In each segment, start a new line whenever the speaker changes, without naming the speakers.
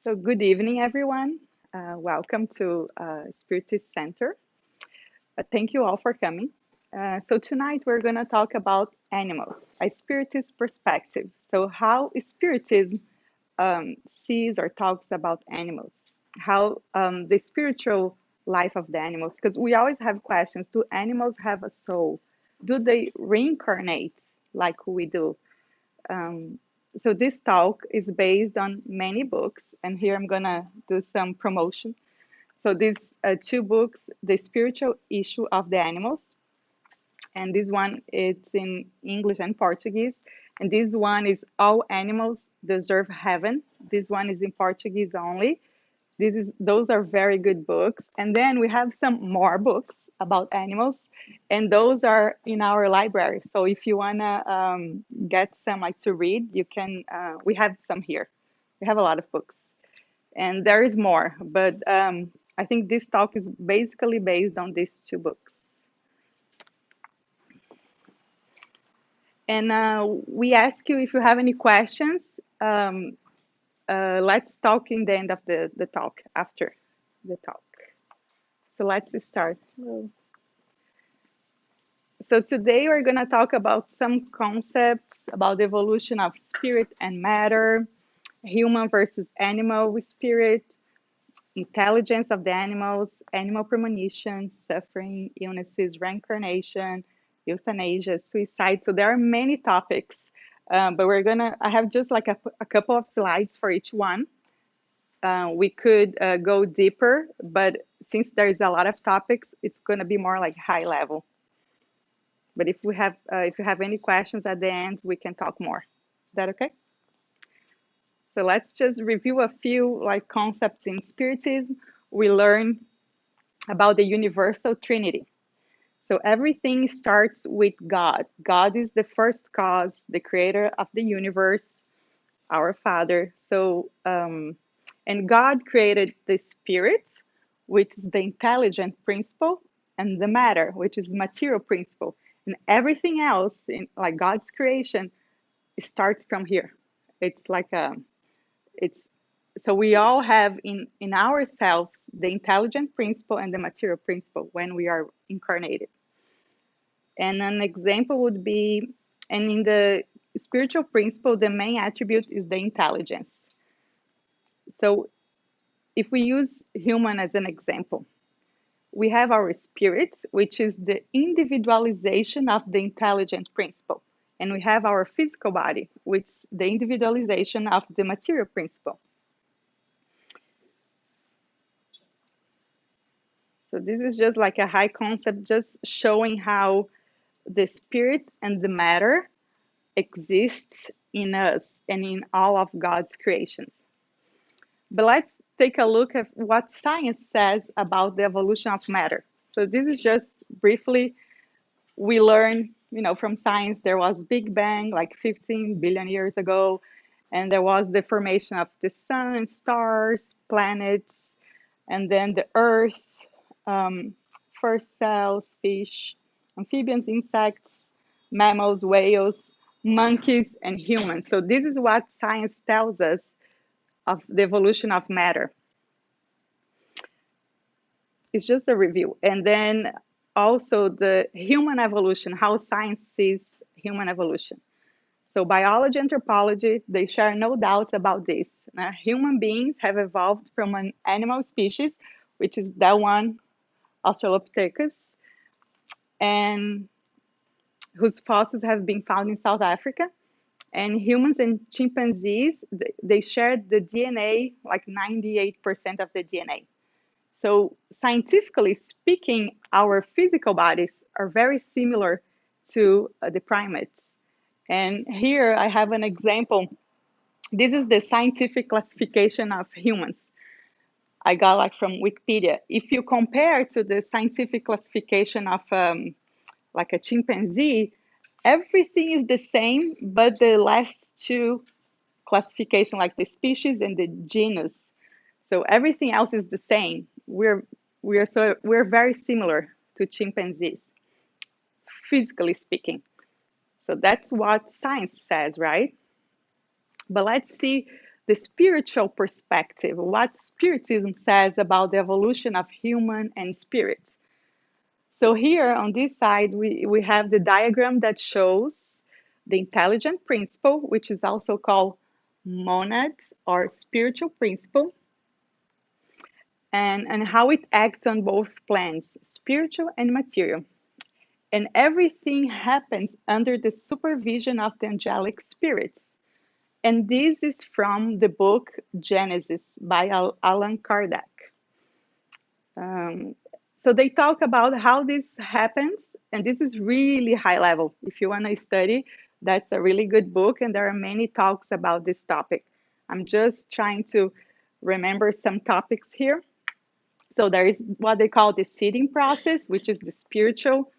So good evening, everyone. Welcome to Spiritist Center. Thank you all for coming. So tonight we're going to talk about animals, a Spiritist perspective. So how Spiritism sees or talks about animals, how the spiritual life of the animals, because we always have questions. Do animals have a soul? Do they reincarnate like we do? Um, so this talk is based on many books, and here I'm gonna do some promotion. So these two books, The Spiritual Issue of the Animals, and this one it's in English and Portuguese, and this one is All Animals Deserve Heaven. This one is in Portuguese only. Those are very good books. And then we have some more books about animals, and those are in our library. So if you wanna get some like to read, you can. We have some here. We have a lot of books, and there is more. But I think this talk is basically based on these two books. And we ask you if you have any questions. Um, let's talk in the end of the talk, after the talk. So let's start. So today we're going to talk about some concepts about the evolution of spirit and matter, human versus animal with spirit, intelligence of the animals, animal premonition, suffering, illnesses, reincarnation, euthanasia, suicide. So there are many topics, but I have just like a couple of slides for each one. We could go deeper, but since there's a lot of topics, it's going to be more like high level. But if you have any questions at the end, we can talk more. Is that okay? So let's just review a few like concepts in Spiritism. We learn about the universal Trinity. So everything starts with God. God is the first cause, the creator of the universe, our Father. And God created the spirit, which is the intelligent principle, and the matter, which is material principle. And everything else in like God's creation starts from here. It's like it's so we all have in ourselves the intelligent principle and the material principle when we are incarnated. And an example would be, and in the spiritual principle, the main attribute is the intelligence. So if we use human as an example, we have our spirit, which is the individualization of the intelligent principle. And we have our physical body, which is the individualization of the material principle. So this is just like a high concept, just showing how the spirit and the matter exists in us and in all of God's creations. But let's take a look at what science says about the evolution of matter. So this is just briefly, we learn, from science, there was Big Bang like 15 billion years ago, and there was the formation of the sun, stars, planets, and then the earth, um, first cells, fish, amphibians, insects, mammals, whales, monkeys, and humans. So this is what science tells us of the evolution of matter. It's just a review. And then also the human evolution, how science sees human evolution. So biology, anthropology, they share no doubts about this. Human beings have evolved from an animal species, which is that one, Australopithecus, and whose fossils have been found in South Africa. And humans and chimpanzees, they share the DNA, like 98% of the DNA. So scientifically speaking, our physical bodies are very similar to the primates. And here I have an example. This is the scientific classification of humans. I got like from Wikipedia. If you compare to the scientific classification of like a chimpanzee, everything is the same, but the last two classification, like the species and the genus. So everything else is the same. We're very similar to chimpanzees, physically speaking. So that's what science says, right? But let's see the spiritual perspective, what Spiritism says about the evolution of human and spirit. So here on this side, we have the diagram that shows the intelligent principle, which is also called monads or spiritual principle, and how it acts on both planes, spiritual and material. And everything happens under the supervision of the angelic spirits. And this is from the book Genesis by Allan Kardec. Um, so they talk about how this happens, and this is really high level. If you want to study, that's a really good book, and there are many talks about this topic. I'm just trying to remember some topics here. So there is what they call the seeding process, which is the spiritual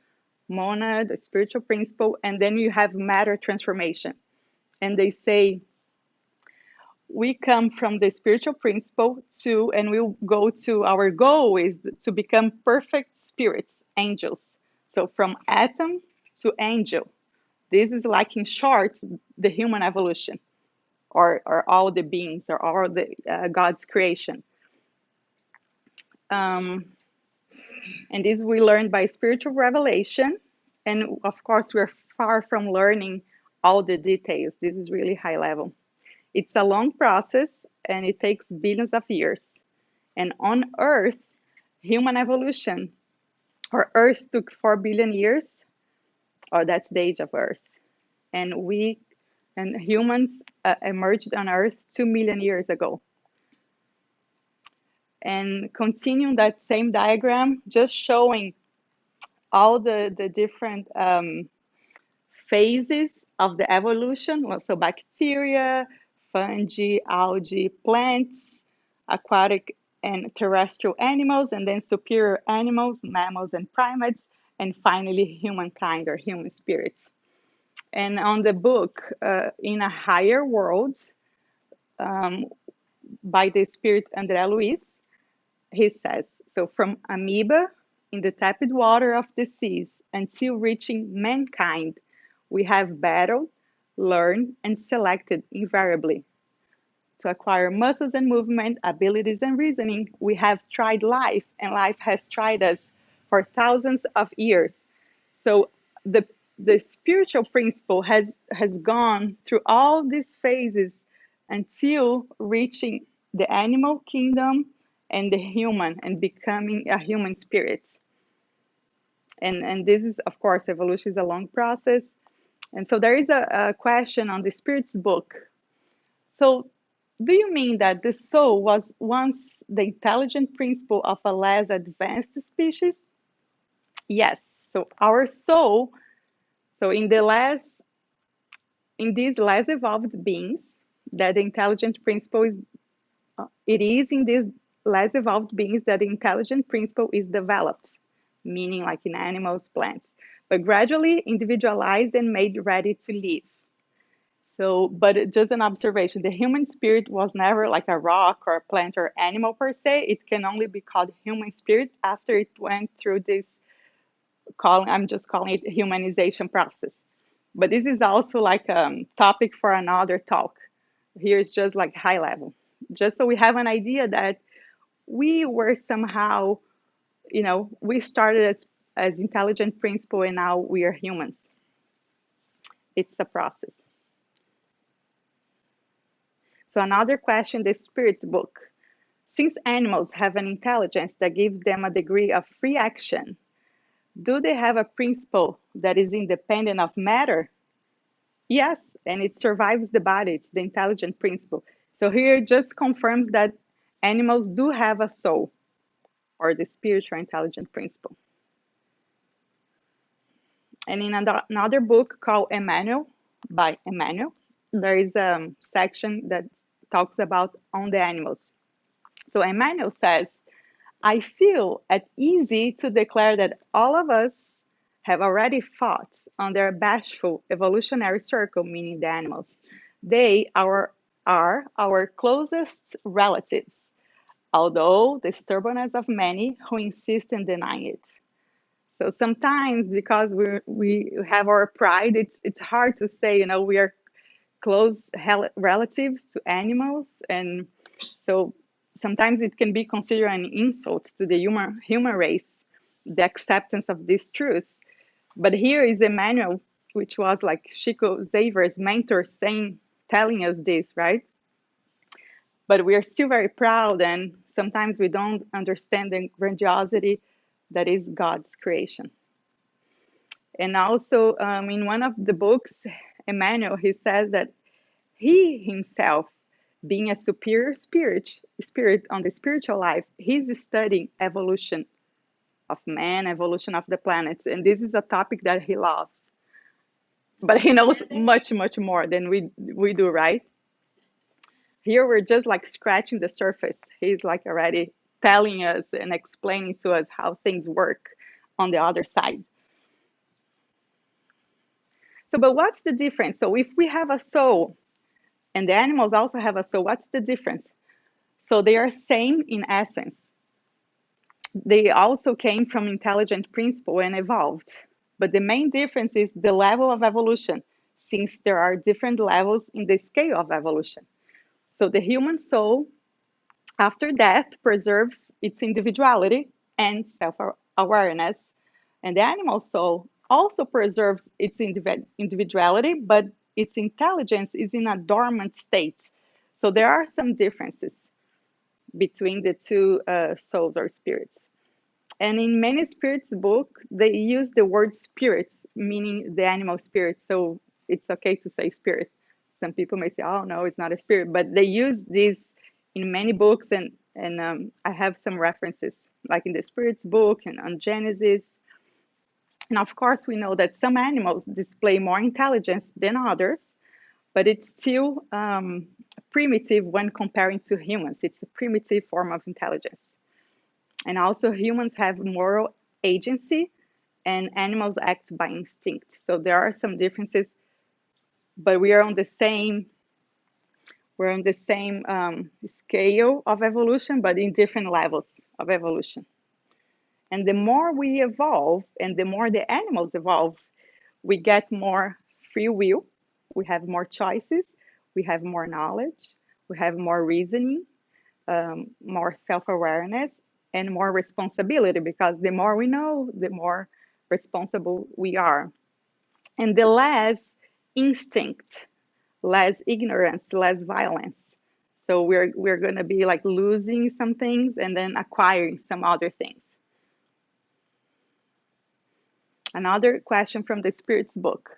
monad, the spiritual principle, and then you have matter transformation. And they say we come from the spiritual principle to, and we'll go to our goal is to become perfect spirits, angels. So from atom to angel. This is like in short the human evolution, or all the beings, or all the God's creation. Um, and this we learned by spiritual revelation. And of course, we're far from learning all the details. This is really high level. It's a long process and it takes billions of years. And on Earth, human evolution, or Earth took 4 billion years, or that's the age of Earth. And we and humans emerged on Earth 2 million years ago. And continuing that same diagram, just showing all the different phases of the evolution. Well, so bacteria, fungi, algae, plants, aquatic and terrestrial animals, and then superior animals, mammals and primates, and finally humankind or human spirits. And on the book, In a Higher World, um, by the spirit André Luiz, he says, so from amoeba in the tepid water of the seas until reaching mankind, we have battled, learned, and selected invariably. To acquire muscles and movement, abilities and reasoning, we have tried life, and life has tried us for thousands of years. So the the spiritual principle has gone through all these phases until reaching the animal kingdom and the human and becoming a human spirit. And this is, of course, evolution is a long process. And so there is a question on the spirit's book. So do you mean that the soul was once the intelligent principle of a less advanced species? Yes. So our soul, so in these less evolved beings, that the intelligent principle is, it is in these less evolved beings that the intelligent principle is developed, meaning like in animals, plants, but gradually individualized and made ready to live. So, but just an observation, the human spirit was never like a rock or a plant or animal per se. It can only be called human spirit after it went through this I'm just calling it humanization process. But this is also like a topic for another talk. Here is just like high level, just so we have an idea that we were somehow, we started as intelligent principle and now we are humans. It's a process. So another question, the Spirit's book. Since animals have an intelligence that gives them a degree of free action, do they have a principle that is independent of matter? Yes, and it survives the body. It's the intelligent principle. So here it just confirms that animals do have a soul, or the spiritual intelligent principle. And in another book called Emmanuel, by Emmanuel, there is a section that talks about on the animals. So Emmanuel says, I feel at easy to declare that all of us have already fought on their bashful evolutionary circle, meaning the animals. They are our closest relatives, although the stubbornness of many who insist in denying it. So sometimes because we have our pride, it's hard to say, we are close relatives to animals, and so sometimes it can be considered an insult to the human race, the acceptance of these truths. But here is Emmanuel, which was like Chico Xavier's mentor, telling us this, right? But we are still very proud, and sometimes we don't understand the grandiosity that is God's creation. And also, in one of the books, Emmanuel, he says that he himself, being a superior spirit on the spiritual life, he's studying evolution of man, evolution of the planets, and this is a topic that he loves. But he knows much, much more than we do, right? Here we're just like scratching the surface. He's like already telling us and explaining to us how things work on the other side. So, but what's the difference? So, if we have a soul and the animals also have a soul, what's the difference? So, they are same in essence. They also came from intelligent principle and evolved. But the main difference is the level of evolution, since there are different levels in the scale of evolution. So, the human soul after death preserves its individuality and self-awareness, and the animal soul also preserves its individuality, but its intelligence is in a dormant state. So there are some differences between the two souls or spirits. And in many spirits book, they use the word spirits, meaning the animal spirit. So it's okay to say spirit. Some people may say, "Oh no, it's not a spirit," but they use this in many books, and I have some references, like in the spirits book and on Genesis. And of course, we know that some animals display more intelligence than others, but it's still primitive when comparing to humans. It's a primitive form of intelligence. And also, humans have moral agency, and animals act by instinct. So there are some differences, but we are on the same scale of evolution, but in different levels of evolution. And the more we evolve, and the more the animals evolve, we get more free will, we have more choices, we have more knowledge, we have more reasoning, more self-awareness, and more responsibility, because the more we know, the more responsible we are. And the less instinct, less ignorance, less violence. So we're going to be like losing some things and then acquiring some other things. Another question from the Spirit's book.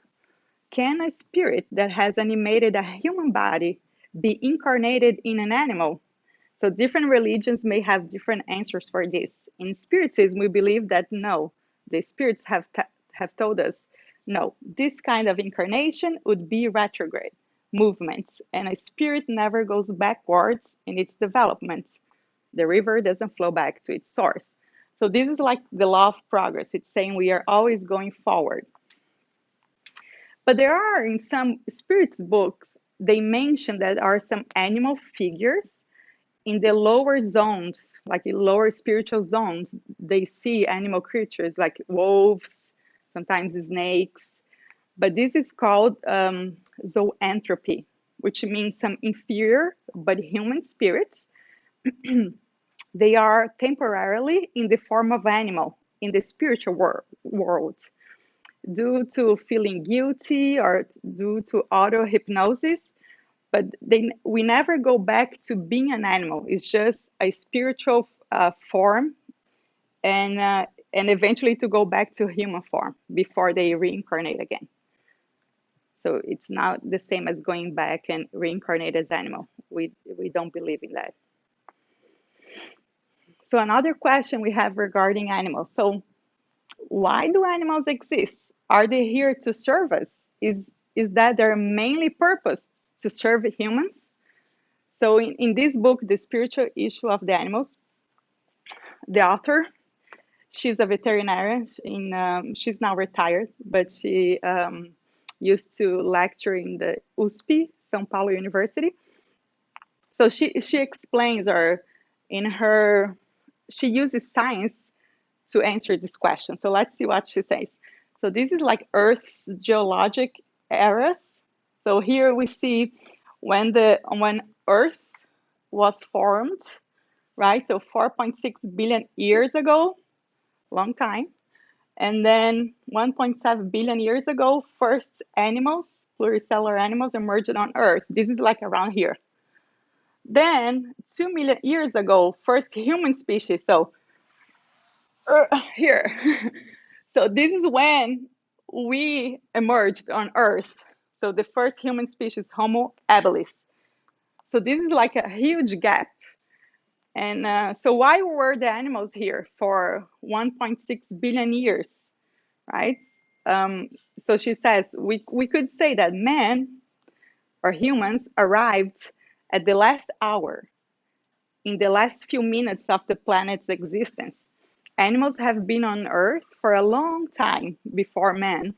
Can a spirit that has animated a human body be incarnated in an animal? So different religions may have different answers for this. In Spiritism, we believe that no, the spirits have told us, no, this kind of incarnation would be retrograde movement, and a spirit never goes backwards in its development. The river doesn't flow back to its source. So this is like the law of progress. It's saying we are always going forward. But there are, in some spirits books, they mention that are some animal figures in the lower zones, like in lower spiritual zones. They see animal creatures like wolves, sometimes snakes. But this is called zoanthropy, which means some inferior but human spirits. They are temporarily in the form of animal in the spiritual world due to feeling guilty or due to auto hypnosis, but we never go back to being an animal. It's just a spiritual form, and eventually to go back to human form before they reincarnate again. So it's not the same as going back and reincarnate as animal. We don't believe in that. So another question we have regarding animals. So why do animals exist? Are they here to serve us? Is that their mainly purpose, to serve humans? So in this book, The Spiritual Issue of the Animals, the author, she's a veterinarian. She's now retired, but she used to lecture in the USP, São Paulo University. So she explains, or in her, she uses science to answer this question. So let's see what she says. So this is like Earth's geologic eras. So here we see when Earth was formed, right? So 4.6 billion years ago, long time. And then 1.7 billion years ago, first animals, pluricellular animals, emerged on Earth. This is like around here. Then 2 million years ago, first human species. So here. So this is when we emerged on Earth. So the first human species, Homo habilis. So this is like a huge gap. And so why were the animals here for 1.6 billion years, right? So she says we could say that man or humans arrived at the last hour, in the last few minutes of the planet's existence. Animals have been on Earth for a long time before man,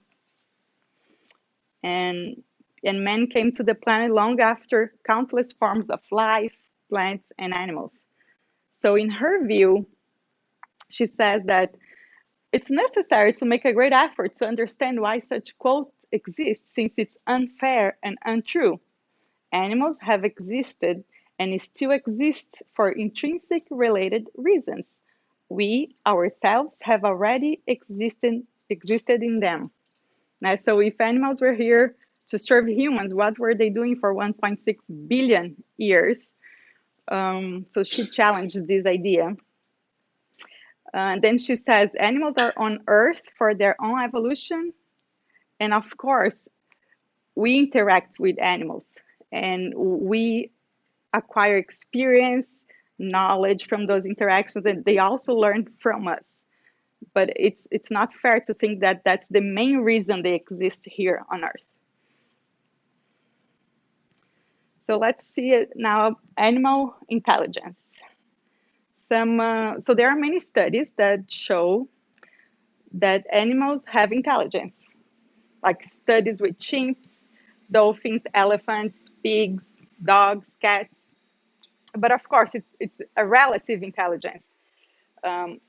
and man came to the planet long after countless forms of life, plants, and animals. So, in her view, she says that it's necessary to make a great effort to understand why such quote exists, since it's unfair and untrue. Animals have existed and still exist for intrinsic related reasons. We ourselves have already existed in them. Now, so if animals were here to serve humans, what were they doing for 1.6 billion years? So she challenged this idea. And then she says animals are on Earth for their own evolution. And of course, we interact with animals and we acquire experience, knowledge from those interactions, and they also learn from us. But it's not fair to think that that's the main reason they exist here on Earth. So let's see it now, animal intelligence. So there are many studies that show that animals have intelligence, like studies with chimps, dolphins, elephants, pigs, dogs, cats. But of course, it's a relative intelligence. Um,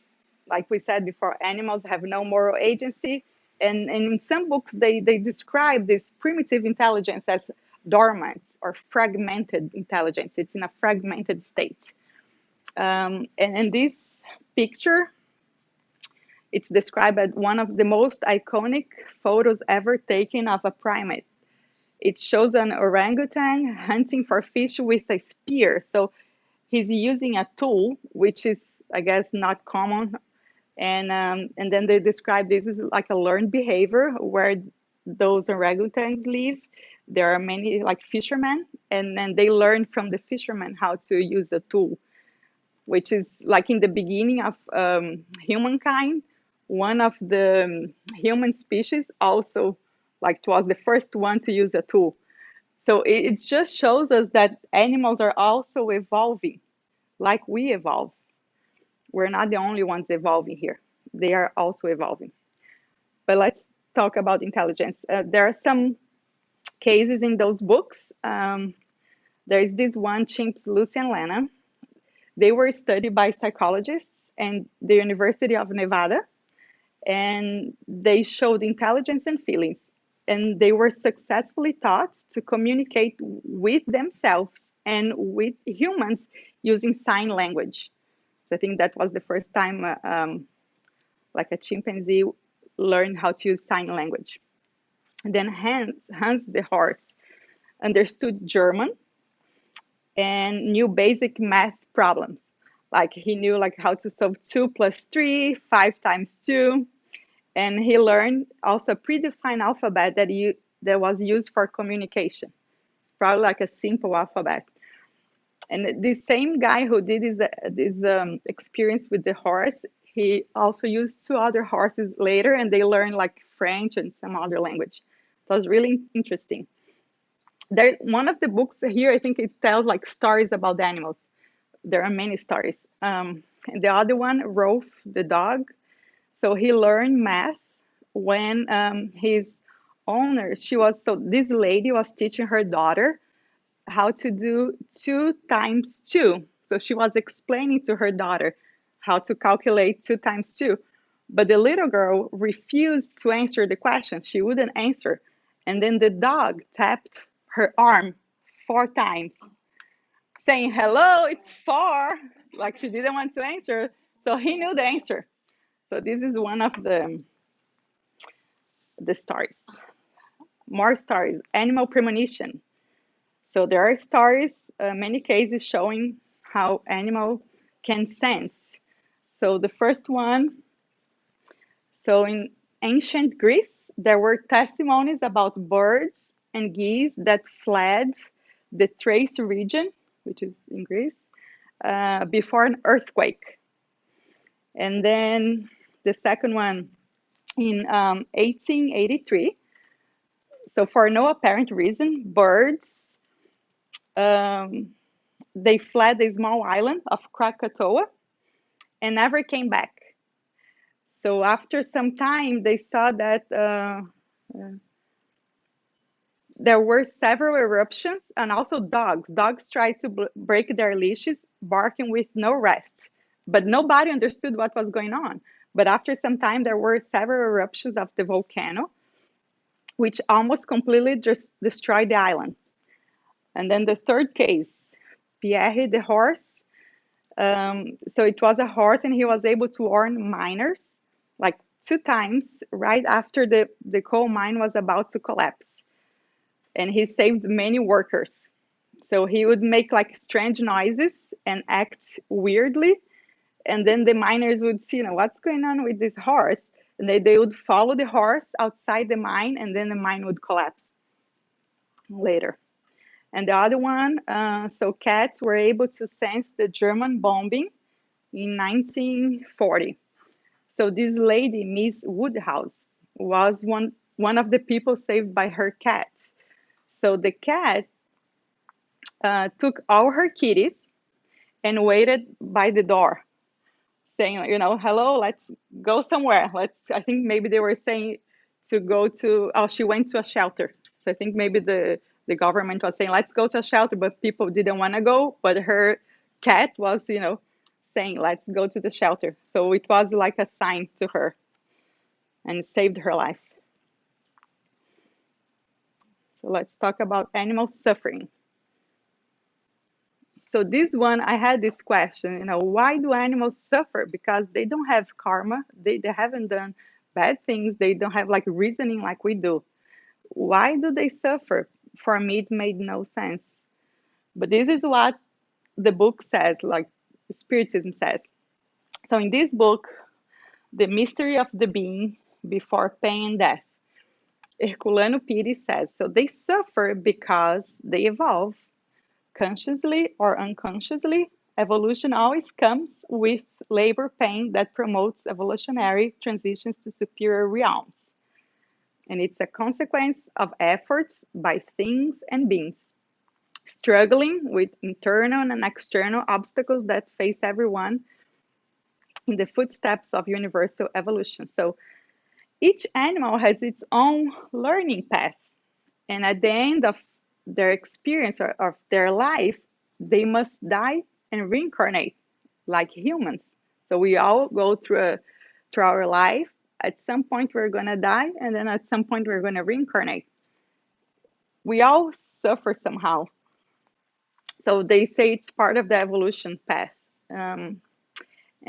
like we said before, animals have no moral agency. And in some books, they describe this primitive intelligence as dormant or fragmented intelligence. It's in a fragmented state. And in this picture, it's described as one of the most iconic photos ever taken of a primate. It shows an orangutan hunting for fish with a spear. So he's using a tool, which is, I guess, not common. And then they describe this as like a learned behavior where those orangutans live. There are many like fishermen, and then they learn from the fishermen how to use a tool, which is like in the beginning of humankind, one of the human species also like was the first one to use a tool. So it just shows us that animals are also evolving like we evolve. We're not the only ones evolving here. They are also evolving. But let's talk about intelligence. There are some cases in those books. There is this one, chimps, Lucy and Lena. They were studied by psychologists and the University of Nevada, and they showed intelligence and feelings. And they were successfully taught to communicate with themselves and with humans using sign language. So I think that was the first time like a chimpanzee learned how to use sign language. And then Hans the horse understood German and knew basic math problems. Like he knew like how to solve 2 plus 3, 5 times 2. And he learned also a predefined alphabet that was used for communication. It's probably like a simple alphabet. And this same guy who did this experience with the horse, he also used 2 other horses later, and they learned like French and some other language. It was really interesting. There, one of the books here, I think it tells like stories about the animals. There are many stories. And the other one, Rolf the dog. So he learned math when his owner, so this lady was teaching her daughter how to do 2 times 2. So she was explaining to her daughter how to calculate 2 times 2. But the little girl refused to answer the question. She wouldn't answer. And then the dog tapped her arm 4 times, saying, "Hello, it's far." Like she didn't want to answer. So he knew the answer. So this is one of the stories. More stories. Animal premonition. So there are stories, many cases showing how animal can sense. So the first one, so in ancient Greece, there were testimonies about birds and geese that fled the Thrace region, which is in Greece, before an earthquake. And then the second one in 1883. So for no apparent reason, birds um, they fled the small island of Krakatoa and never came back. So after some time, they saw that there were several eruptions and also dogs. Dogs tried to break their leashes, barking with no rest. But nobody understood what was going on. But after some time, there were several eruptions of the volcano, which almost completely just destroyed the island. And then the third case, Pierre the horse. So it was a horse, and he was able to warn miners like 2 times right after the coal mine was about to collapse. And he saved many workers. So he would make like strange noises and act weirdly. And then the miners would see, what's going on with this horse? And they would follow the horse outside the mine, and then the mine would collapse later. And the other one, so cats were able to sense the German bombing in 1940. So this lady, Miss Woodhouse, was one of the people saved by her cat. So the cat took all her kitties and waited by the door, saying, hello, let's go somewhere. I think maybe they were saying to go to, oh, she went to a shelter. So I think maybe the government was saying, let's go to a shelter, but people didn't want to go. But her cat was, saying, let's go to the shelter. So it was like a sign to her and saved her life. So let's talk about animal suffering. So this one, I had this question, why do animals suffer? Because they don't have karma. They haven't done bad things. They don't have like reasoning like we do. Why do they suffer? For me, it made no sense. But this is what the book says, like Spiritism says. So in this book, The Mystery of the Being Before Pain and Death, Herculano Pires says, so they suffer because they evolve. Consciously or unconsciously, evolution always comes with labor pain that promotes evolutionary transitions to superior realms. And it's a consequence of efforts by things and beings, struggling with internal and external obstacles that face everyone in the footsteps of universal evolution. So each animal has its own learning path. And at the end of their experience or of their life, they must die and reincarnate like humans. So we all go through our life. At some point, we're going to die, and then at some point, we're going to reincarnate. We all suffer somehow. So they say it's part of the evolution path. And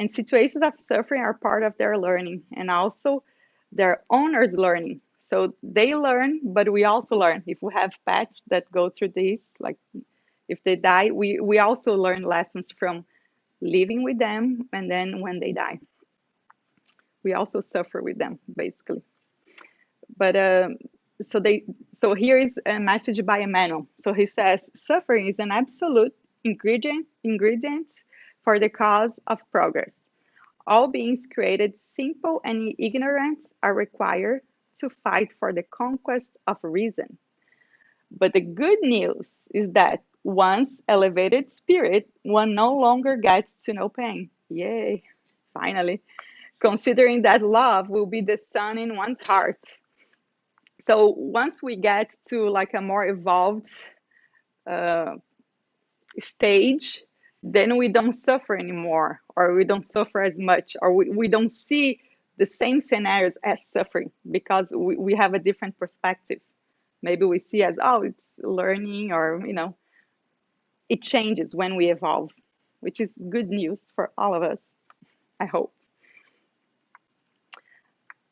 situations of suffering are part of their learning, and also their owners' learning. So they learn, but we also learn. If we have pets that go through this, like if they die, we also learn lessons from living with them, and then when they die, we also suffer with them, basically. But so here is a message by Emmanuel. So he says, suffering is an absolute ingredient for the cause of progress. All beings created simple and ignorant are required to fight for the conquest of reason. But the good news is that once elevated spirit, one no longer gets to know pain. Yay, finally. Considering that love will be the sun in one's heart. So once we get to like a more evolved uh, stage, then we don't suffer anymore, or we don't suffer as much, or we don't see the same scenarios as suffering because we have a different perspective. maybe we see as, oh, it's learning, or it changes when we evolve, which is good news for all of us, I hope.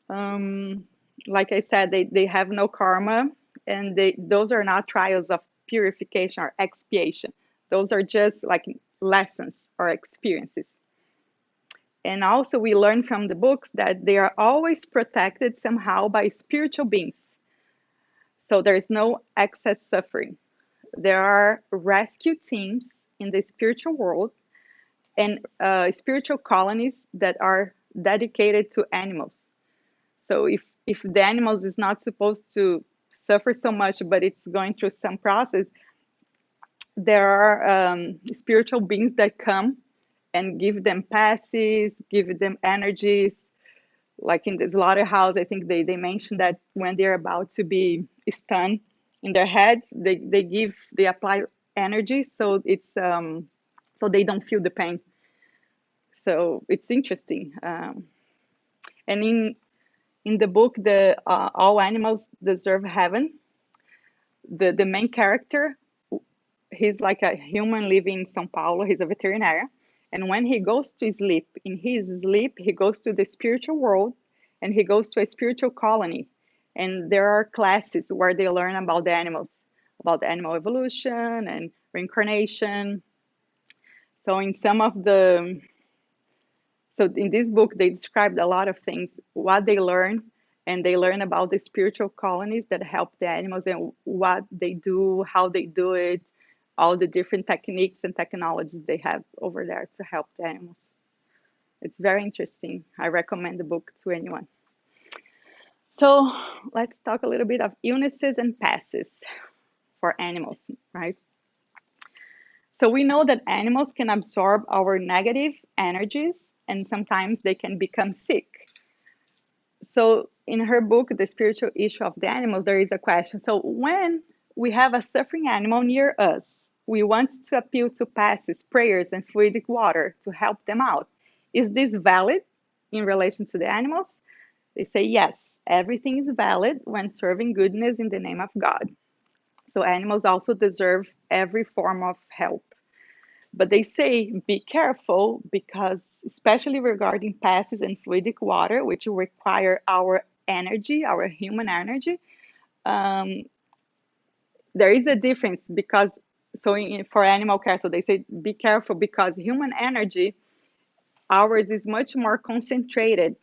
Um, like I said, they have no karma, and those are not trials of purification or expiation. Those are just like lessons or experiences. And also, we learn from the books that they are always protected somehow by spiritual beings. So there's no excess suffering. There are rescue teams in the spiritual world, and spiritual colonies that are dedicated to animals. So if the animals is not supposed to suffer so much, but it's going through some process, there are spiritual beings that come and give them passes, give them energies. Like in the slaughterhouse, I think they mentioned that when they're about to be stunned in their heads, they apply energy, so it's so they don't feel the pain. So it's interesting. And in the book, the all animals deserve heaven. The main character, he's like a human living in São Paulo. He's a veterinarian, and when he goes to sleep, in his sleep, he goes to the spiritual world, and he goes to a spiritual colony, and there are classes where they learn about the animals, about the animal evolution and reincarnation. So in some of the so in this book, they described a lot of things, what they learn, and they learn about the spiritual colonies that help the animals and what they do, how they do it, all the different techniques and technologies they have over there to help the animals. It's very interesting. I recommend the book to anyone. So let's talk a little bit of illnesses and passes for animals, right? So we know that animals can absorb our negative energies, and sometimes they can become sick. So in her book, The Spiritual Issue of the Animals, there is a question. So when we have a suffering animal near us, we want to appeal to passes, prayers, and fluidic water to help them out. Is this valid in relation to the animals? They say yes, everything is valid when serving goodness in the name of God. So animals also deserve every form of help. But they say be careful because, especially regarding passes and fluidic water, which require our energy, our human energy, um, there is a difference because, so for animal care, so they say be careful because human energy, ours is much more concentrated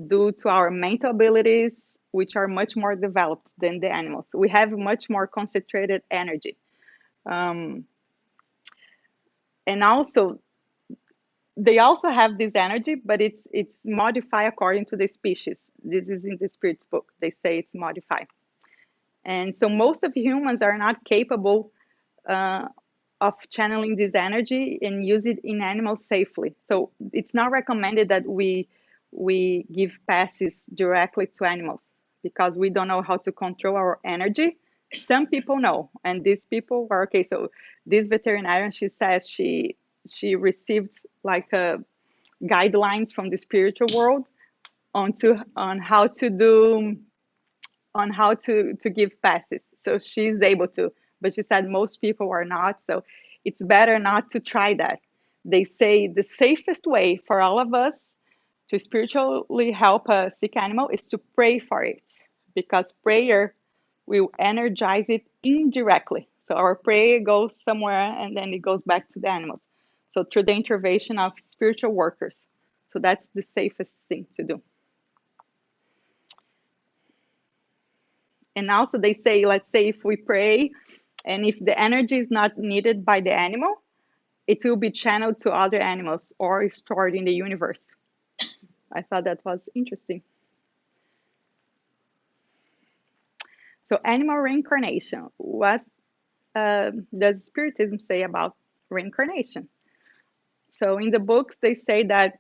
due to our mental abilities, which are much more developed than the animals. We have much more concentrated energy. Um, and also, they also have this energy, but it's modified according to the species. This is in the Spirit's book. They say it's modified. And so most of humans are not capable uh, of channeling this energy and use it in animals safely. So it's not recommended that we give passes directly to animals because we don't know how to control our energy. Some people know, and these people are okay. So this veterinarian, she says she received like a guidelines from the spiritual world on how to do on how to give passes. So she's able to, but she said most people are not. So it's better not to try that. They say the safest way for all of us to spiritually help a sick animal is to pray for it, because prayer will energize it indirectly. So our prayer goes somewhere and then it goes back to the animals. So through the intervention of spiritual workers. So that's the safest thing to do. And also they say, let's say if we pray and if the energy is not needed by the animal, it will be channeled to other animals or stored in the universe. I thought that was interesting. So animal reincarnation. What does Spiritism say about reincarnation? So in the books, they say that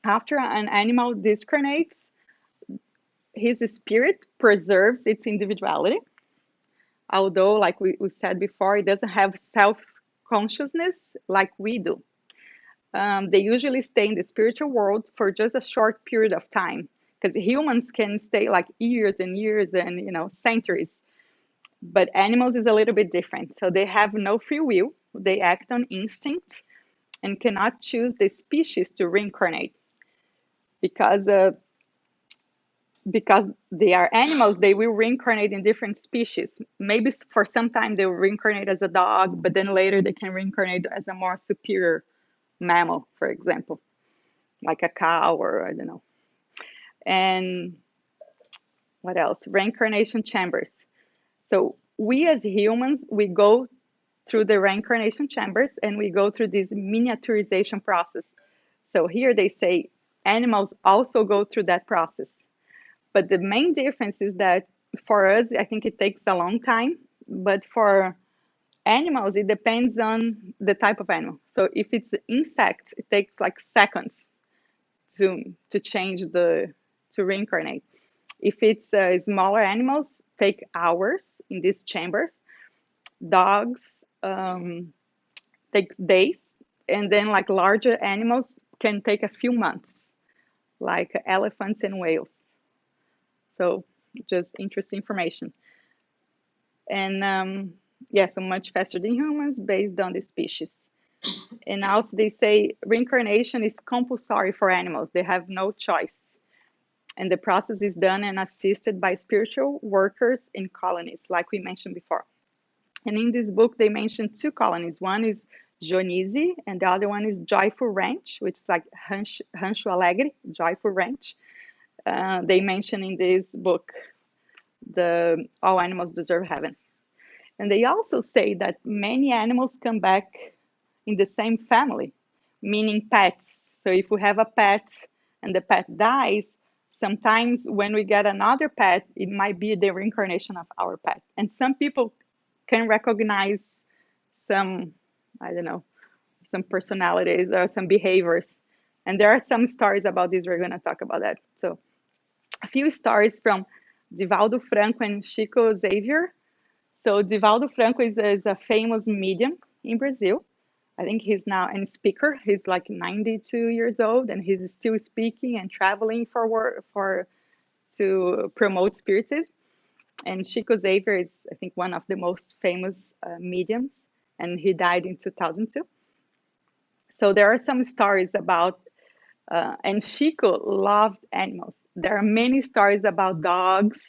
after an animal discarnates, his spirit preserves its individuality, although, like we said before, it doesn't have self-consciousness like we do. They usually stay in the spiritual world for just a short period of time, because humans can stay like years and years and centuries. But animals is a little bit different. So they have no free will. They act on instinct and cannot choose the species to reincarnate because because they are animals. They will reincarnate in different species. Maybe for some time they will reincarnate as a dog, but then later they can reincarnate as a more superior mammal, for example, like a cow or I don't know. And what else? Reincarnation chambers. So we as humans, we go through the reincarnation chambers and we go through this miniaturization process. So here they say animals also go through that process. But the main difference is that for us, I think it takes a long time, but for animals, it depends on the type of animal. So if it's an insect, it takes like seconds to change to reincarnate. If it's smaller animals, take hours in these chambers. Dogs take days, and then like larger animals can take a few months, like elephants and whales. So just interesting information. And yeah, so much faster than humans based on the species. And also they say reincarnation is compulsory for animals. They have no choice. And the process is done and assisted by spiritual workers in colonies, like we mentioned before. And in this book, they mention two colonies. One is Dionisi, and the other one is Joyful Ranch, which is like Rancho Alegre, Joyful Ranch. They mention in this book the all animals deserve heaven. And they also say that many animals come back in the same family, meaning pets. So if we have a pet and the pet dies, sometimes when we get another pet, it might be the reincarnation of our pet. And some people can recognize some, I don't know, some personalities or some behaviors. And there are some stories about this. We're going to talk about that. So a few stories from Divaldo Franco and Chico Xavier. So Divaldo Franco is a famous medium in Brazil. I think he's now a speaker. He's like 92 years old, and he's still speaking and traveling for work for to promote spiritism. And Chico Xavier is, I think, one of the most famous mediums, and he died in 2002. So there are some stories about, and Chico loved animals. There are many stories about dogs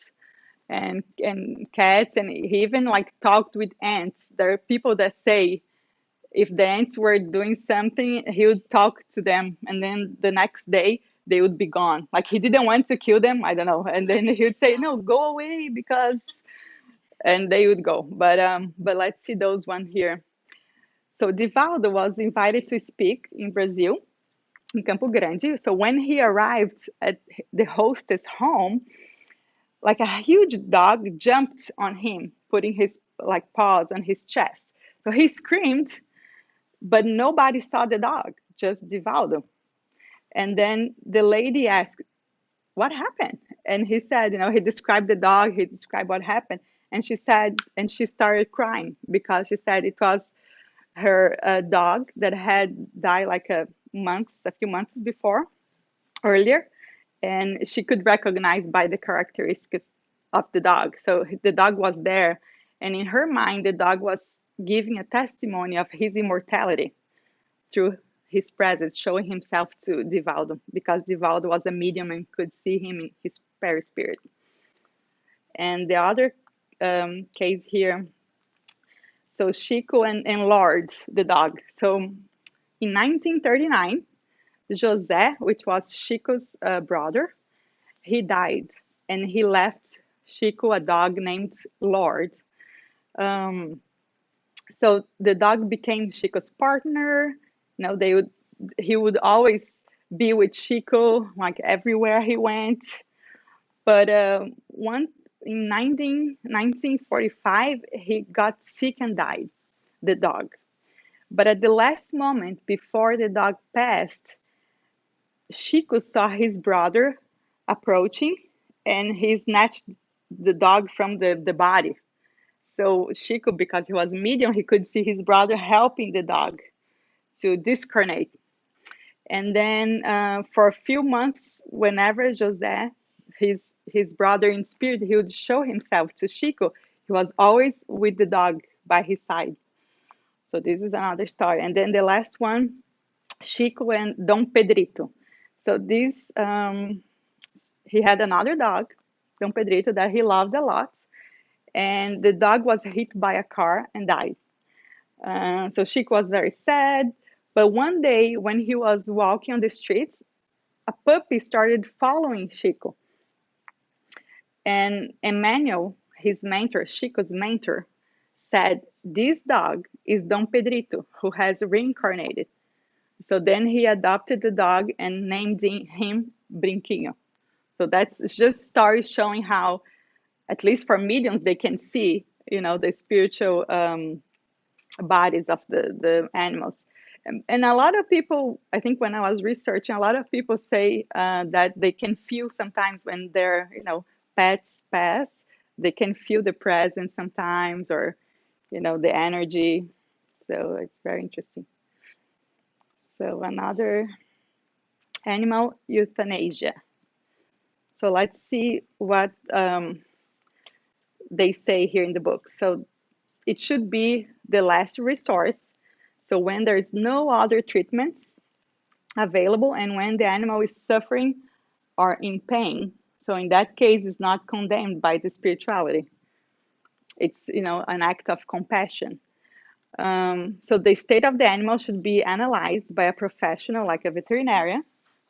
and cats, and he even like talked with ants. There are people that say if the ants were doing something, he would talk to them, and then the next day they would be gone. Like he didn't want to kill them, I don't know, and then he would say, "No, go away," because, and they would go. But let's see those one here. So Divaldo was invited to speak in Brazil, in Campo Grande. So when he arrived at the hostess' home, like a huge dog jumped on him, putting his like paws on his chest. So he screamed, but nobody saw the dog, just Divaldo. And then the lady asked, "What happened?" And he said, he described the dog, he described what happened. And she said, and she started crying because she said it was her dog that had died like a few months before, earlier, and she could recognize by the characteristics of the dog. So the dog was there, and in her mind, the dog was giving a testimony of his immortality through his presence, showing himself to Divaldo, because Divaldo was a medium and could see him in his perispirit. And the other case here, so Chico and Lord, the dog. So in 1939, José, which was Chico's brother, he died, and he left Chico a dog named Lord. Um, so the dog became Chico's partner. He would always be with Chico, like everywhere he went. But one in 1945, he got sick and died, the dog. But at the last moment before the dog passed, Chico saw his brother approaching, and he snatched the dog from the body. So Chico, because he was medium, he could see his brother helping the dog to discarnate. And then for a few months, whenever José, his brother in spirit, he would show himself to Chico, He was always with the dog by his side. So this is another story. And then the last one, Chico and Dom Pedrito. So this, he had another dog, Dom Pedrito, that he loved a lot. And the dog was hit by a car and died. So Chico was very sad. But one day when he was walking on the streets, a puppy started following Chico. And Emmanuel, his mentor, Chico's mentor, said, "This dog is Dom Pedrito, who has reincarnated." So then he adopted the dog and named him Brinquinho. So that's just stories showing how, at least for mediums, they can see, the spiritual bodies of the animals. And a lot of people, I think when I was researching, a lot of people say that they can feel sometimes when their, pets pass, they can feel the presence sometimes, or, the energy. So it's very interesting. So another animal, euthanasia. So let's see what they say here in the book. So it should be the last resource. So when there's no other treatments available and when the animal is suffering or in pain, so in that case, it's not condemned by the spirituality. It's, an act of compassion. So the state of the animal should be analyzed by a professional like a veterinarian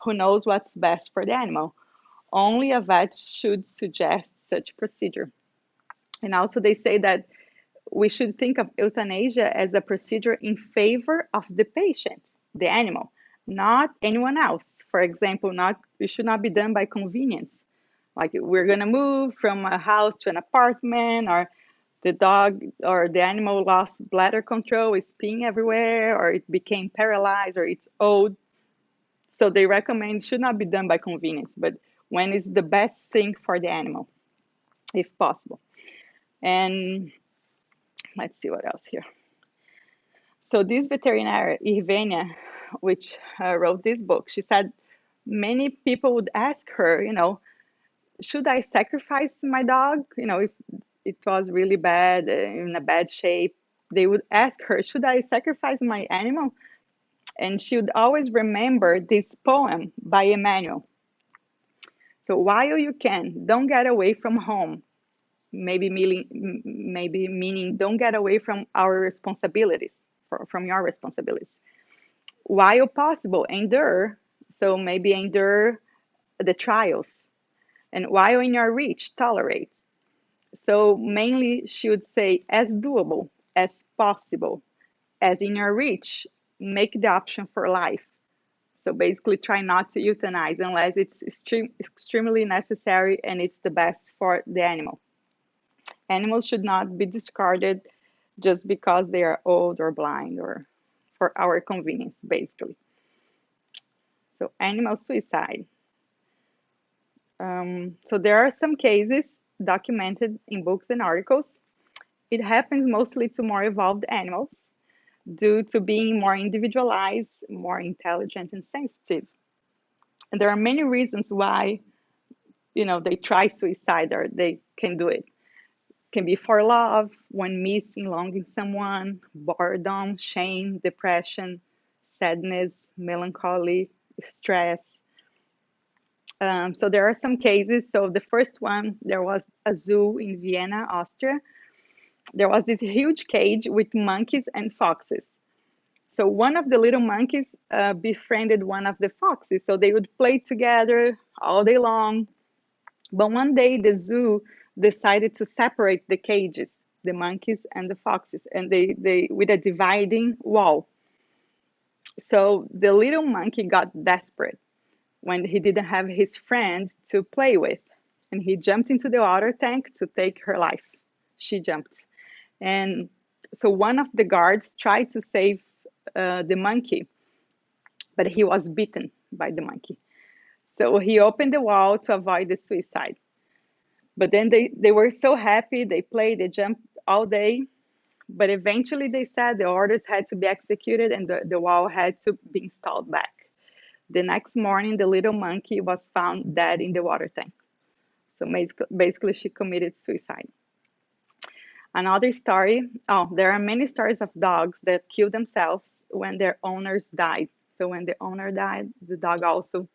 who knows what's best for the animal. Only a vet should suggest such procedure. And also they say that we should think of euthanasia as a procedure in favor of the patient, the animal, not anyone else. For example, it should not be done by convenience. Like we're gonna move from a house to an apartment, or the dog or the animal lost bladder control, is peeing everywhere, or it became paralyzed, or it's old. So they recommend it should not be done by convenience, but when it's the best thing for the animal, if possible. And let's see what else here. So this veterinarian, Irvenia, which wrote this book, she said many people would ask her, should I sacrifice my dog? If it was really bad, in a bad shape, they would ask her, should I sacrifice my animal? And she would always remember this poem by Emmanuel. So while you can, don't get away from home. Maybe meaning don't get away from our responsibilities, from your responsibilities. While possible, endure. So maybe endure the trials. And while in your reach, tolerate. So mainly she would say as doable, as possible, as in your reach, make the option for life. So basically try not to euthanize unless it's extremely necessary and it's the best for the animal. Animals should not be discarded just because they are old or blind or for our convenience, basically. So animal suicide. So there are some cases documented in books and articles. It happens mostly to more evolved animals due to being more individualized, more intelligent and sensitive. And there are many reasons why, they try suicide or they can do it. Can be for love, when missing, longing someone, boredom, shame, depression, sadness, melancholy, stress. So there are some cases. So the first one, there was a zoo in Vienna, Austria. There was this huge cage with monkeys and foxes. So one of the little monkeys befriended one of the foxes. So they would play together all day long. But one day the zoo decided to separate the cages, the monkeys and the foxes, and they with a dividing wall. So the little monkey got desperate when he didn't have his friend to play with, and he jumped into the water tank to take her life. She jumped. And so one of the guards tried to save the monkey, but he was bitten by the monkey. So he opened the wall to avoid the suicide. But then they were so happy, they played, they jumped all day. But eventually they said the orders had to be executed and the wall had to be installed back. The next morning, the little monkey was found dead in the water tank. So basically she committed suicide. Another story, oh, there are many stories of dogs that kill themselves when their owners died. So when the owner died, the dog also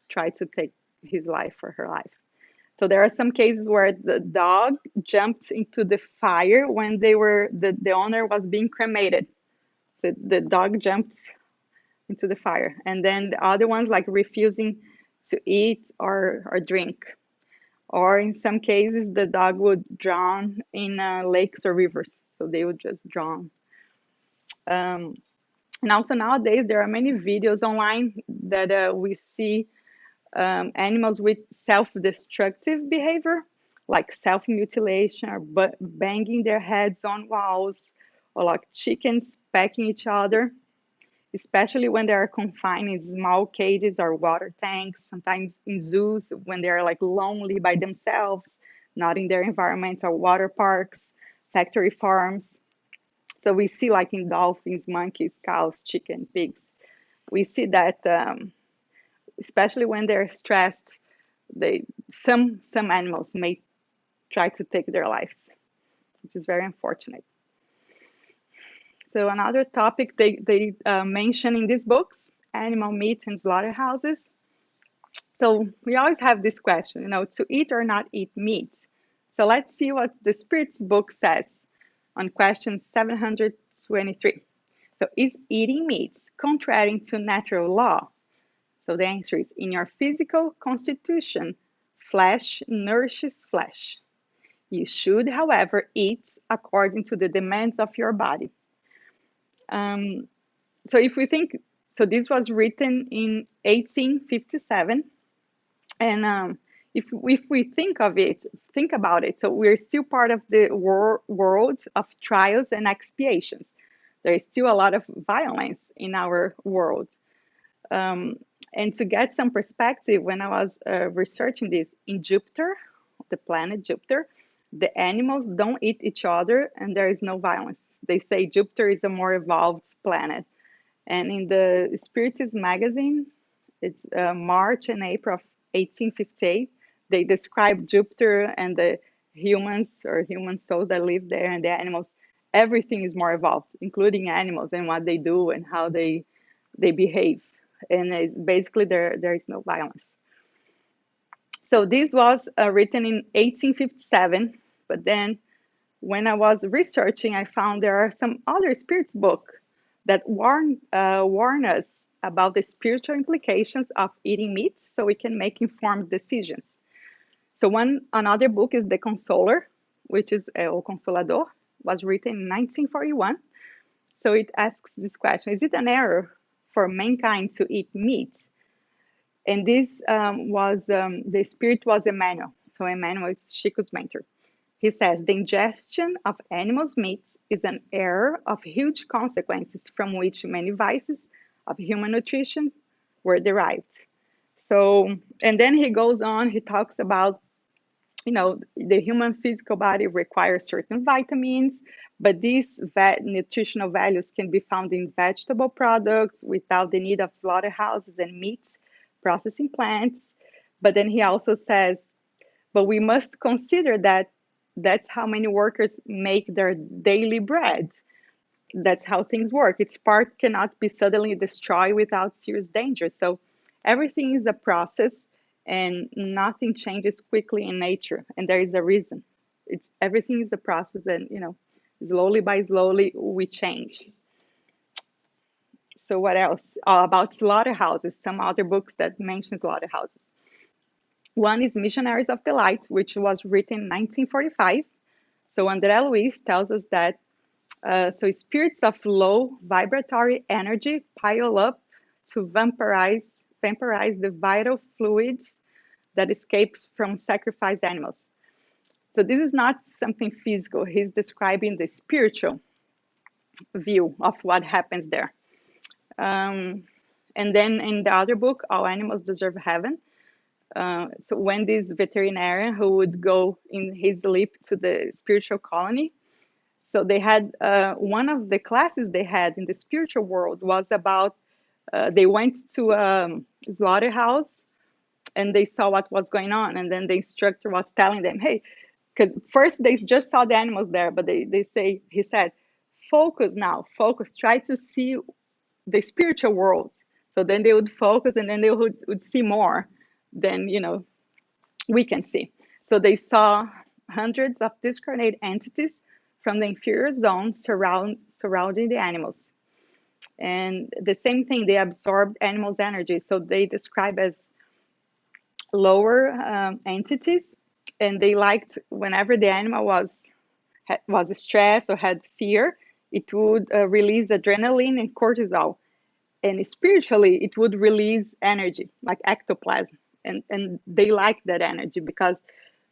tried to take his life or her life. So there are some cases where the dog jumped into the fire when the owner was being cremated. So the dog jumped into the fire. And then the other ones like refusing to eat or drink. Or in some cases, the dog would drown in lakes or rivers. So they would just drown. Um, and also nowadays, there are many videos online that we see animals with self-destructive behavior, like self-mutilation or banging their heads on walls, or like chickens pecking each other, especially when they are confined in small cages or water tanks, sometimes in zoos when they are like lonely by themselves, not in their environment, or water parks, factory farms. So we see like in dolphins, monkeys, cows, chicken, pigs. We see that especially when they're stressed, some animals may try to take their lives, which is very unfortunate. So another topic they mention in these books, animal meat and slaughterhouses. So we always have this question, to eat or not eat meat. So let's see what the Spirit's book says on question 723. So is eating meats contrary to natural law? So the answer is, in your physical constitution, flesh nourishes flesh. You should, however, eat according to the demands of your body. Um, so if we think, so this was written in 1857, and if we think about it, so we're still part of the world of trials and expiations. There is still a lot of violence in our world. Um, and to get some perspective, when I was researching this, in Jupiter, the planet Jupiter, the animals don't eat each other and there is no violence. They say Jupiter is a more evolved planet. And in the Spiritist magazine, it's March and April of 1858, they describe Jupiter and the humans or human souls that live there and the animals. Everything is more evolved, including animals and what they do and how they behave. And basically there is no violence. So this was written in 1857, but then when I was researching, I found there are some other spirits book that warn us about the spiritual implications of eating meat so we can make informed decisions. So another book is The Consoler, which is O Consolador, was written in 1941. So it asks this question, is it an error for mankind to eat meat? And this the spirit was Emmanuel. So Emmanuel is Chico's mentor. He says, the ingestion of animals' meats is an error of huge consequences from which many vices of human nutrition were derived. So, and then he goes on, he talks about, the human physical body requires certain vitamins, but these nutritional values can be found in vegetable products without the need of slaughterhouses and meat processing plants. But then he also says, but we must consider that that's how many workers make their daily bread. That's how things work. Its part cannot be suddenly destroyed without serious danger. So everything is a process and nothing changes quickly in nature. And there is a reason. Everything is a process and, slowly by slowly we change. So what else? About slaughterhouses, some other books that mention slaughterhouses. One is Missionaries of the Light, which was written in 1945. So André Luiz tells us that so spirits of low vibratory energy pile up to vampirize the vital fluids that escapes from sacrificed animals. So this is not something physical. He's describing the spiritual view of what happens there. And then in the other book, All Animals Deserve Heaven. So when this veterinarian who would go in his sleep to the spiritual colony, so they had one of the classes they had in the spiritual world was about they went to a slaughterhouse and they saw what was going on, and then the instructor was telling them, hey, because first they just saw the animals there, but he said, focus now, focus, try to see the spiritual world. So then they would focus, and then they would see more than, we can see. So they saw hundreds of discarnate entities from the inferior zone surrounding the animals. And the same thing, they absorbed animals' energy. So they describe as lower entities, and they liked whenever the animal was stressed or had fear, it would release adrenaline and cortisol, and spiritually it would release energy like ectoplasm, and they like that energy because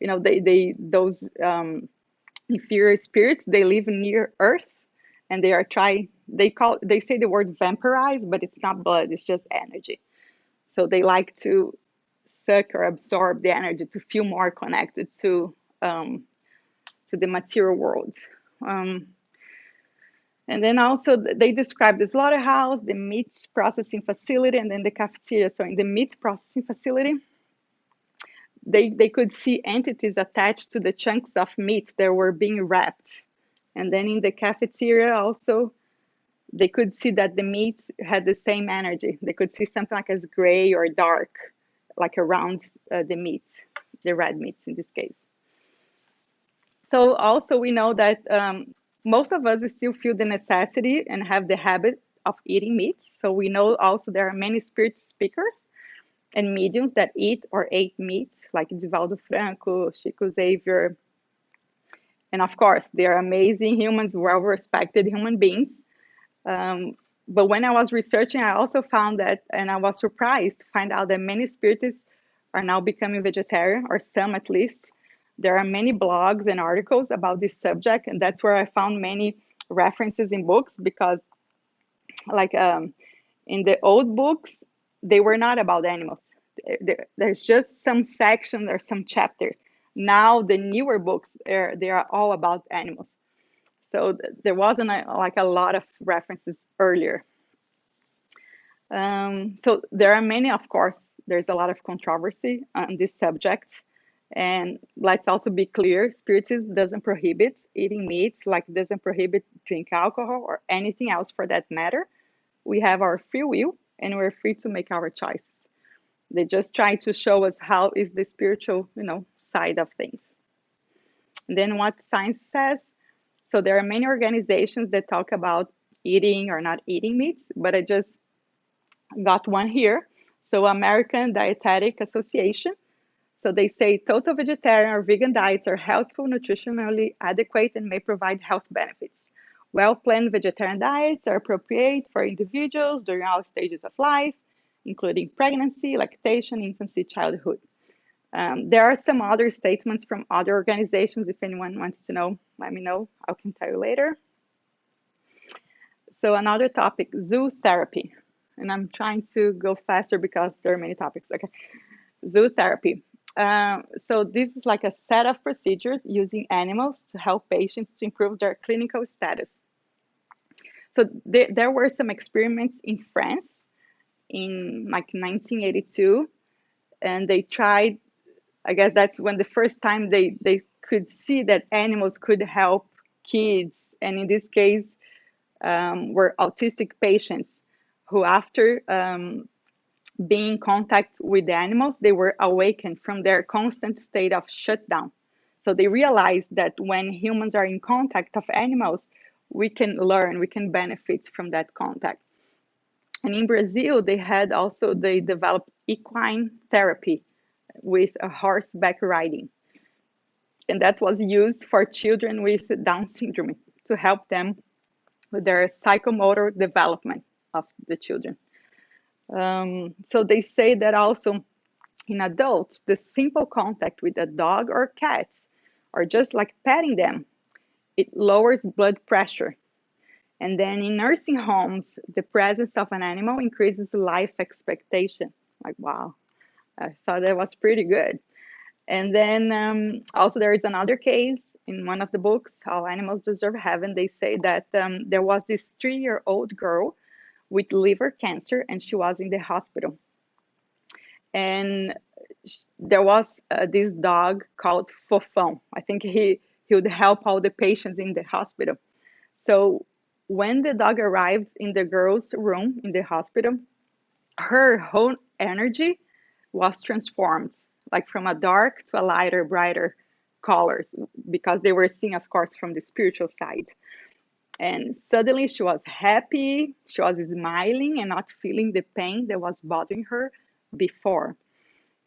they those inferior spirits, they live near earth, and they say the word vampirize, but it's not blood, it's just energy. So they like to suck or absorb the energy to feel more connected to the material world. Um, and then also they describe the slaughterhouse, the meat processing facility, and then the cafeteria. So in the meat processing facility, they could see entities attached to the chunks of meat that were being wrapped. And then in the cafeteria also, they could see that the meat had the same energy. They could see something like as gray or dark, like around the meat, the red meats in this case. So also we know that most of us still feel the necessity and have the habit of eating meat. So we know also there are many spirit speakers and mediums that eat or ate meat, like Divaldo Franco, Chico Xavier. And of course, they are amazing humans, well-respected human beings. But when I was researching, I also found that, and I was surprised to find out that many spiritists are now becoming vegetarian, or some at least. There are many blogs and articles about this subject, and that's where I found many references in books because, like in the old books, they were not about animals. There's just some sections or some chapters. Now the newer books, they are all about animals. So there wasn't like a lot of references earlier. So there are many, of course, there's a lot of controversy on this subject. And let's also be clear, Spiritism doesn't prohibit eating meat, like it doesn't prohibit drink alcohol or anything else for that matter. We have our free will and we're free to make our choice. They just try to show us how is the spiritual, side of things. And then what science says. So there are many organizations that talk about eating or not eating meats, but I just got one here. So American Dietetic Association. So they say total vegetarian or vegan diets are healthful, nutritionally adequate, and may provide health benefits. Well-planned vegetarian diets are appropriate for individuals during all stages of life, including pregnancy, lactation, infancy, childhood. There are some other statements from other organizations. If anyone wants to know, let me know. I can tell you later. So another topic, zoo therapy. And I'm trying to go faster because there are many topics. Okay, zoo therapy. So this is like a set of procedures using animals to help patients to improve their clinical status. So there were some experiments in France in like 1982, and they tried, I guess that's when the first time they could see that animals could help kids, and in this case were autistic patients who after being in contact with the animals, they were awakened from their constant state of shutdown. So they realized that when humans are in contact of animals, we can learn, we can benefit from that contact. And in Brazil, they developed equine therapy with a horseback riding. And that was used for children with Down syndrome to help them with their psychomotor development of the children. So they say that also in adults, the simple contact with a dog or cat, or just like petting them, it lowers blood pressure. And then in nursing homes, the presence of an animal increases life expectation. Like, wow, I thought that was pretty good. And then also there is another case in one of the books, All Animals Deserve Heaven. They say that there was this 3-year-old girl with liver cancer, and she was in the hospital. And there was this dog called Fofão. I think he would help all the patients in the hospital. So when the dog arrived in the girl's room in the hospital, her whole energy was transformed, like from a dark to a lighter, brighter colors, because they were seeing, of course, from the spiritual side. And suddenly she was happy, she was smiling and not feeling the pain that was bothering her before.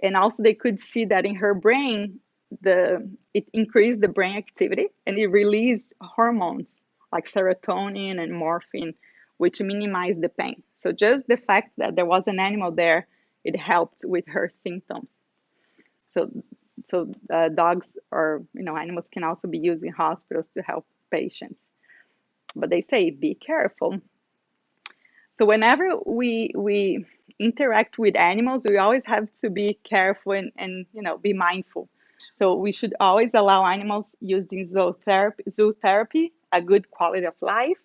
And also they could see that in her brain, it increased the brain activity and it released hormones like serotonin and morphine, which minimize the pain. So just the fact that there was an animal there, it helped with her symptoms. So, so dogs or animals can also be used in hospitals to help patients. But they say be careful. So whenever we interact with animals, we always have to be careful and be mindful. So we should always allow animals using zoo therapy a good quality of life.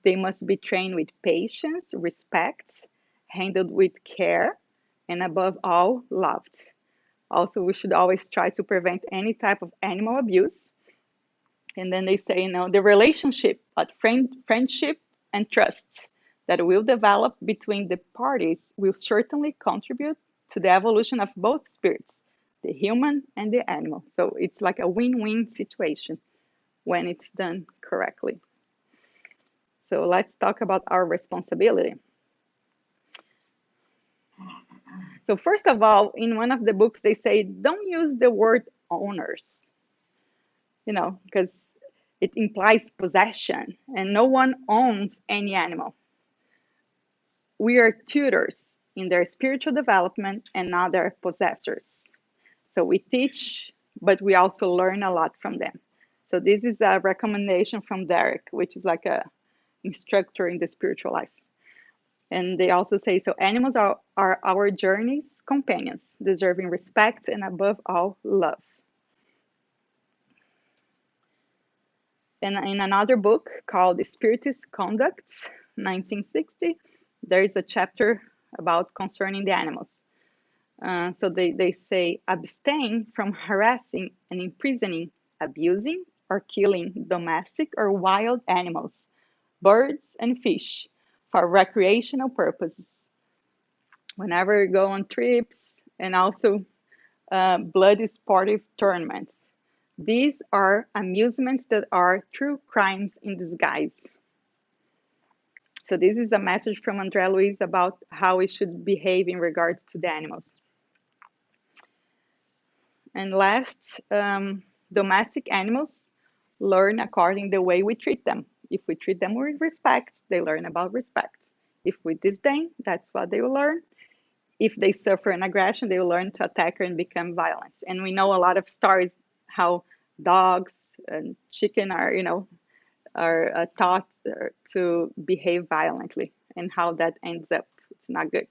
They must be trained with patience, respect, handled with care, and above all, loved. Also, we should always try to prevent any type of animal abuse. And then they say, the relationship, but friendship and trust that will develop between the parties will certainly contribute to the evolution of both spirits, the human and the animal. So it's like a win-win situation when it's done correctly. So let's talk about our responsibility. So first of all, in one of the books, they say, don't use the word owners, because it implies possession and no one owns any animal. We are tutors in their spiritual development and not their possessors. So we teach, but we also learn a lot from them. So this is a recommendation from Derek, which is like a instructor in the spiritual life. And they also say, so animals are our journey's companions, deserving respect and above all, love. And in another book called Spiritist Conducts, 1960, there is a chapter about concerning the animals. So they say, abstain from harassing and imprisoning, abusing, or killing domestic or wild animals, birds and fish, for recreational purposes. Whenever you go on trips, and also bloody sportive tournaments. These are amusements that are true crimes in disguise. So this is a message from André Luiz about how we should behave in regards to the animals. And last, domestic animals learn according to the way we treat them. If we treat them with respect, they learn about respect. If we disdain, that's what they will learn. If they suffer an aggression, they will learn to attack and become violent. And we know a lot of stories how dogs and chicken are taught to behave violently and how that ends up. It's not good.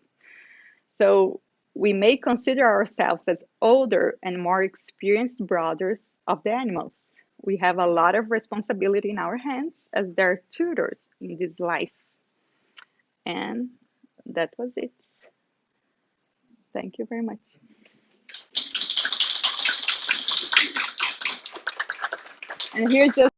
So we may consider ourselves as older and more experienced brothers of the animals. We have a lot of responsibility in our hands as their tutors in this life. And that was it. Thank you very much. And here's just